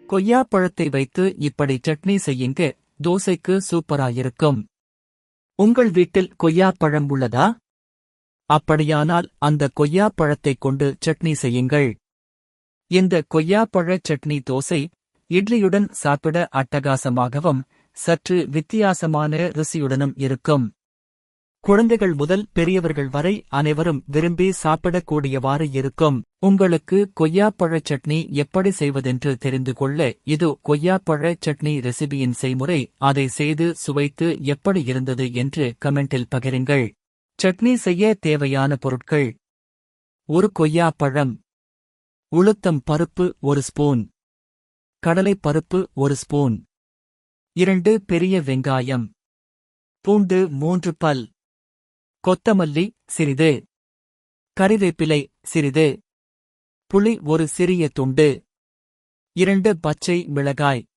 கொய்யாப்பழத்தை வைத்து இப்படி சட்னி செய்யுங்க, தோசைக்கு சூப்பராயிருக்கும். உங்கள் வீட்டில் கொய்யாப்பழம் உள்ளதா? அப்படியானால் அந்த கொய்யாப்பழத்தைக் கொண்டு சட்னி செய்யுங்கள். இந்த கொய்யாப்பழ சட்னி தோசை, இட்லியுடன் சாப்பிட அட்டகாசமாகவும் சற்று வித்தியாசமான ருசியுடனும் இருக்கும். குழந்தைகள் முதல் பெரியவர்கள் வரை அனைவரும் விரும்பி சாப்பிடக்கூடியவாறு இருக்கும். உங்களுக்கு கொய்யாப்பழ சட்னி எப்படி செய்வதென்று தெரிந்து கொள்ள இது கொய்யாப்பழ சட்னி ரெசிபியின் செய்முறை. அதை செய்து சுவைத்து எப்படி இருந்தது என்று கமெண்டில் பகிருங்கள். சட்னி செய்ய தேவையான பொருட்கள்: ஒரு கொய்யாப்பழம், உளுத்தம் பருப்பு 1 ஸ்பூன், கடலை பருப்பு 1 ஸ்பூன், 2 பெரிய வெங்காயம், பூண்டு 3 பல், கொத்தமல்லி சிறிது, கறிவேப்பிலை சிறிது, புளி 1 சிறிய துண்டு, 2 பச்சை மிளகாய்,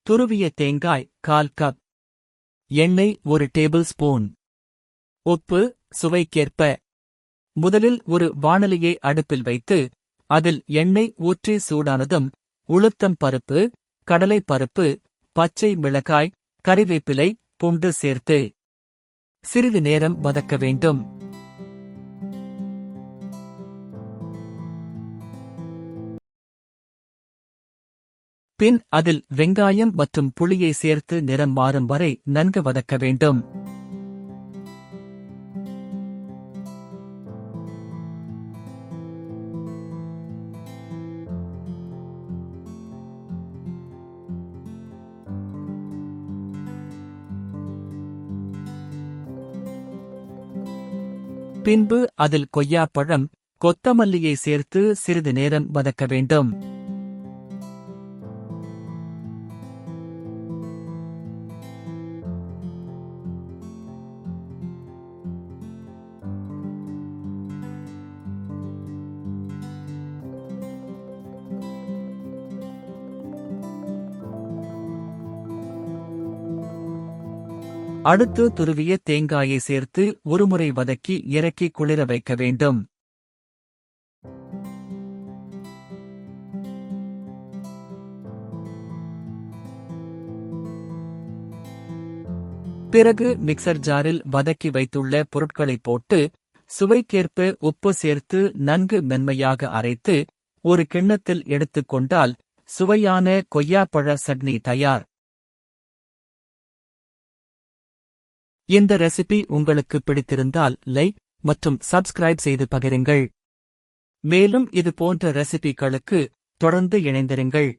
துருவிய தேங்காய் 1/4 கப், எண்ணெய் 1 டேபிள் ஸ்பூன், உப்பு சுவைக்கேற்ப. முதலில் ஒரு வாணலியை அடுப்பில் வைத்து அதில் எண்ணெய் ஊற்றி சூடானதும் உளுத்தம் பருப்பு, கடலை பருப்பு, பச்சை மிளகாய், கறிவேப்பிலை, பூண்டு சேர்த்து சிறிது நேரம் வதக்க வேண்டும். பின் அதில் வெங்காயம் மற்றும் புளியை சேர்த்து நிறம் மாறும் வரை நன்கு வதக்க வேண்டும். பின்பு அதில் கொய்யாப்பழம், கொத்தமல்லியை சேர்த்து சிறிது நேரம் வதக்க வேண்டும். அடுத்து துருவிய தேங்காயை சேர்த்து ஒருமுறை வதக்கி இறக்கி குளிர வைக்க வேண்டும். பிறகு மிக்சர் ஜாரில் வதக்கி வைத்துள்ள பொருட்களை போட்டு சுவைக்கேற்ப உப்பு சேர்த்து நன்கு மென்மையாக அரைத்து ஒரு கிண்ணத்தில் எடுத்துக் கொண்டால் சுவையான கொய்யாப்பழ சட்னி தயார். இந்த ரெசிபி உங்களுக்கு பிடித்திருந்தால் லைக் மற்றும் சப்ஸ்கிரைப் செய்து பகிருங்கள். மேலும் இது போன்ற ரெசிபிகளுக்கு தொடர்ந்து இணைந்திருங்கள்.